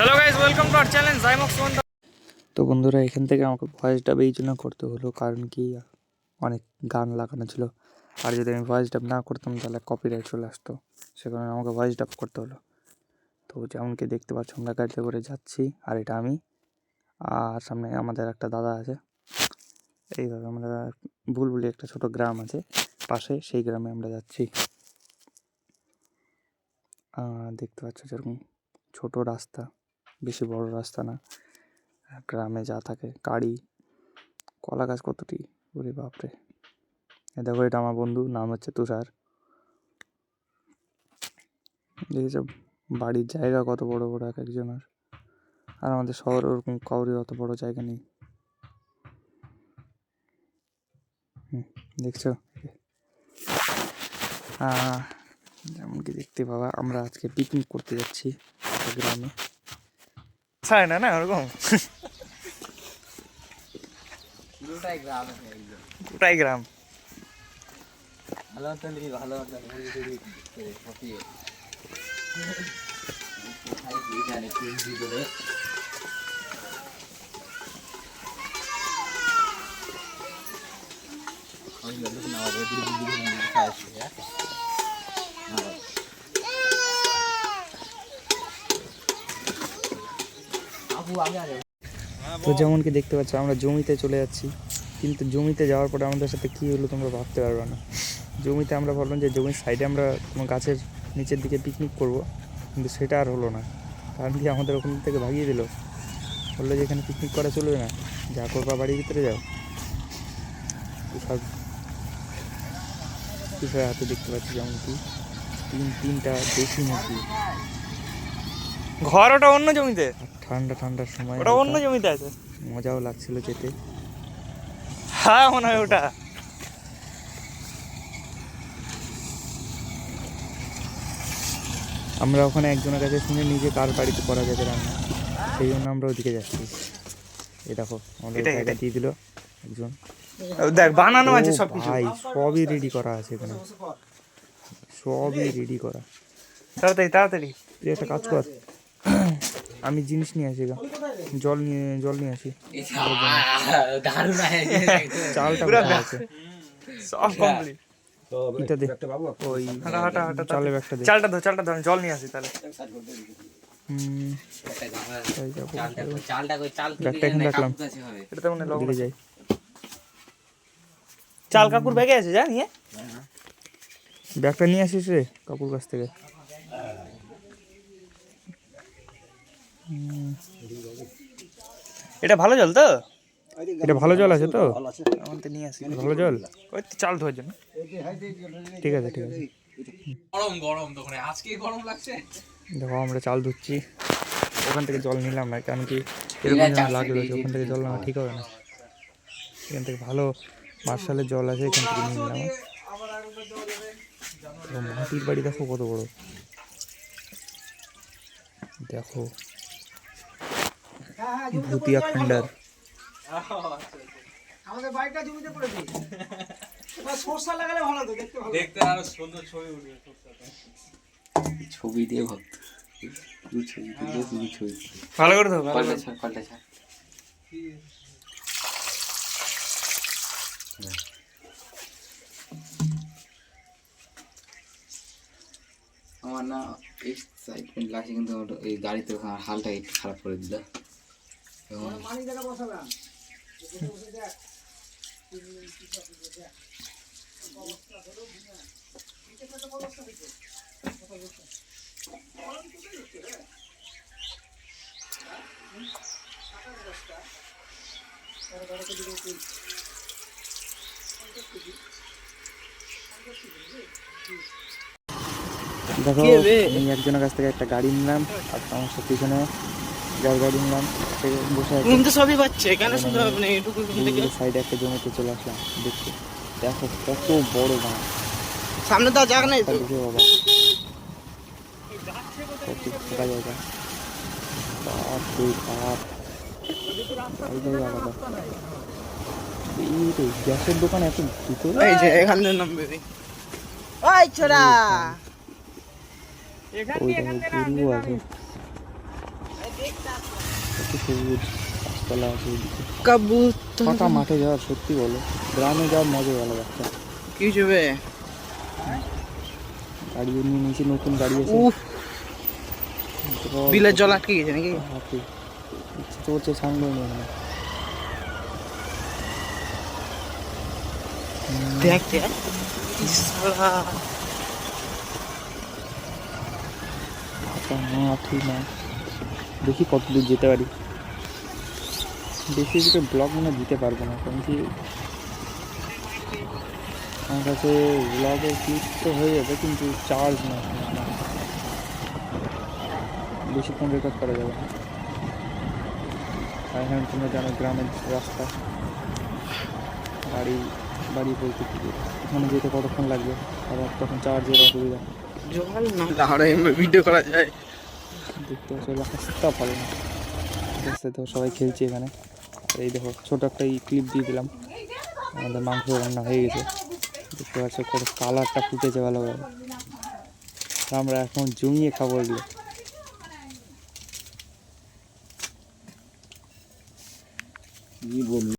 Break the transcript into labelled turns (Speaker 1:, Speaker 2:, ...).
Speaker 1: Hello guys, welcome to our channel জাইমক্স one.
Speaker 2: তো বন্ধুরা, এখান থেকে আমাকে ভয়েস ডাব এই জন্য করতে হলো, কারণ কি অনেক গান লাগানো ছিল। আর যদি আমি ভয়েস ডাব না করতাম তাহলে কপিরাইট চলে আসতো, সে কারণে আমাকে ভয়েস ডাব করতে হলো। তো যেমন কি দেখতে পাচ্ছ, আমরা গাড়িতে করে যাচ্ছি, আর এটা আমি, আর সামনে আমাদের একটা দাদা আছে। এইভাবে আমরা বুলবুলি একটা ছোট গ্রাম আছে পাশে, সেই গ্রামে আমরা যাচ্ছি। দেখতে পাচ্ছ যেরকম ছোট রাস্তা, বেশি বড় রাস্তা না। গ্রামে যা থাকে, গাড়ি, কলা গাছ কতটি, ওরে বাপরে। দেখো, এটা আমার বন্ধু, নাম হচ্ছে তুষার। দেখেছ বাড়ির জায়গা কত বড় বড় এক একজনের, আর আমাদের শহরে ওরকম কাউরি অত বড় জায়গা নেই। দেখছো, যেমন কি দেখতে পাবা, আমরা আজকে পিকনিক করতে যাচ্ছি গ্রামে।
Speaker 1: ছাড়ে না না ওরকম, গোটাই গ্রাম।
Speaker 3: ভালো ভালো
Speaker 2: তো যেমন কি দেখতে পাচ্ছ, আমরা জমিতে চলে যাচ্ছি, কিন্তু জমিতে যাওয়ার পরে আমাদের সাথে কী হলো তোমরা ভাবতে পারবে না। জমিতে আমরা ভাবলাম যে জমির সাইডে আমরা কোনো গাছের নিচের দিকে পিকনিক করব, কিন্তু সেটা আর হলো না। কারণ কি, আমাদের ওখান থেকে ভাগিয়ে দিল, বললো যে এখানে পিকনিক করা চলবে না, যা করবা বাড়ির ভিতরে যাও। তুষার হাতে দেখতে পাচ্ছি যেমন কি তিনটা দেশি মুরগি।
Speaker 1: ঘর ওটা অন্য জমিতে,
Speaker 2: ঠান্ডার সময়
Speaker 1: ওটা অন্য জমিতে আছে।
Speaker 2: মজাও লাগছিল যেতে।
Speaker 1: হ্যাঁ, মনে হয় ওটা।
Speaker 2: আমরা ওখানে একজনের কাছে শুনে নিজে কার বাড়িতে করা যাবে রান্না, সেই জন্য আমরা ওদিকে যাচ্ছি। এই দেখো, আমাদের জায়গা দিয়ে দিল একজন।
Speaker 1: দেখ, বানানো আছে সব কিছু,
Speaker 2: ভাই সবই রেডি করা আছে এখানে, সবই রেডি করা।
Speaker 1: তাড়াতাড়ি তাড়াতাড়ি।
Speaker 2: তুই একটা কাজ কর, আমি জিনিস নিয়ে আসি, জল নিয়ে আসি। চালটা আছে,
Speaker 1: সব কমপ্লিট।
Speaker 2: এটা দে, ওই চালের ব্যাগটা দে।
Speaker 1: চালটা ধর, জল নিয়ে আসি তাহলে।
Speaker 2: ব্যাগটা এখানে রাখলাম,
Speaker 1: এটাতে মনে লবণ
Speaker 2: দিকে যাই।
Speaker 1: চাল কাকুর ব্যাগে আছে, যা নিয়ে।
Speaker 2: ব্যাগটা নিয়ে আসিস রে কাকুর কাছ থেকে।
Speaker 1: এটা ভালো জল তো,
Speaker 2: এটা ভালো জল আছে তো,
Speaker 1: আমাদের নিয়ে আসি
Speaker 2: ভালো জল।
Speaker 1: ওই চাল ধোয়ার জন্য।
Speaker 2: ঠিক আছে।
Speaker 3: গরম তখন আজকে গরম লাগছে।
Speaker 2: দেখো, আমরা চাল ধুচ্ছি, ওখান থেকে জল নিলাম না, কারণ কি এরকম লাগলো যে ওখান থেকে জল নেওয়া ঠিক হবে না। এখান থেকে ভালো মার্শালের জল আছে, এখান থেকে নিয়ে নিলাম। মাটির বাড়ি দেখো কত বড়, দেখো ভুতিয়া খান্ডার।
Speaker 4: আমাদের বাইকটা জমিতে পড়েছে, সরষা লাগালে ভালো হতো,
Speaker 3: দেখতে আরো সুন্দর ছবি উঠবে।
Speaker 5: ছবি দিয়ে ভক্ত, ছবি
Speaker 1: ভালো করে ধো,
Speaker 5: কলটা ছাড়। আমার না এক্সাইটমেন্ট লাগছে, কিন্তু এই গাড়িতে হালটা একটু খারাপ করে দিল।
Speaker 4: মানি জায়গা বসালাম।
Speaker 2: দেখো, আমি একজনের কাছ থেকে একটা গাড়ি নিলাম, আর আমার সাথে পিছনে যার গাড়ি নিলাম বসে আছে।
Speaker 1: সবই পাচ্ছে, কেন শুধু আপনি এটুকু
Speaker 2: সাইডে একটা জমিতে চলে আসলাম দেখতে। দেখো কত বড় গাছ,
Speaker 1: সামনে তো জায়গা নেই তো।
Speaker 2: দেখে বাবা, কত ফাঁকা জায়গা, বাপ রে বাপ, জায়গায় আলাদা। এই রে, গ্যাসের দোকান এত ভিতরে,
Speaker 1: এই যে এখানে নামবে ওই ছোড়া,
Speaker 2: ওই দেখো গরু আছে। কত সবুজ গাছপালা আছে এদিকে।
Speaker 1: কবুতর
Speaker 2: ফাঁকা মাঠে যাওয়ার, সত্যি বলো গ্রামে যাওয়ার মজা ভালো বাচ্চা।
Speaker 1: কি যাবে?
Speaker 2: গাড়ি এমনি নিচে নতুন গাড়ি আছে।
Speaker 1: উফ, বিলের জল আটকে গেছে নাকি?
Speaker 2: হাতে ইচ্ছে চলছে সামনে নিয়ে না।
Speaker 1: দেখ দেখ ইসরা,
Speaker 2: ঠিক না, দেখি কত দূর যেতে পারি। বেশি দুটো ব্লগ মনে হয় দিতে পারবো না, কারণ কি আমার কাছে ব্লগের ক্লিপ তো হয়ে যাবে কিন্তু চার্জ না, বেশিক্ষণ রেকর্ড করা যাবে না। আর এখানে তোমরা জানো গ্রামের রাস্তা, বাড়ি বলতে কি এখানে যেতে কতক্ষণ লাগবে, আবার তখন চার্জের অসুবিধা।
Speaker 1: জল না দাঁড়া ভিডিও করা যায়।
Speaker 2: দেখতে পাচ্ছ রাস্তা ভালো না, রাস্তায় তো সবাই খেলছে এখানে। এই দেখো ছোটো একটা ক্লিপ দিয়ে দিলাম, আমাদের মাংস রান্না হয়ে গেছে। দেখতে পাচ্ছ কত কালারটা ফুটেছে ভালোভাবে, আমরা এখন জমিয়ে খাবো এগুলো। কি বলবো।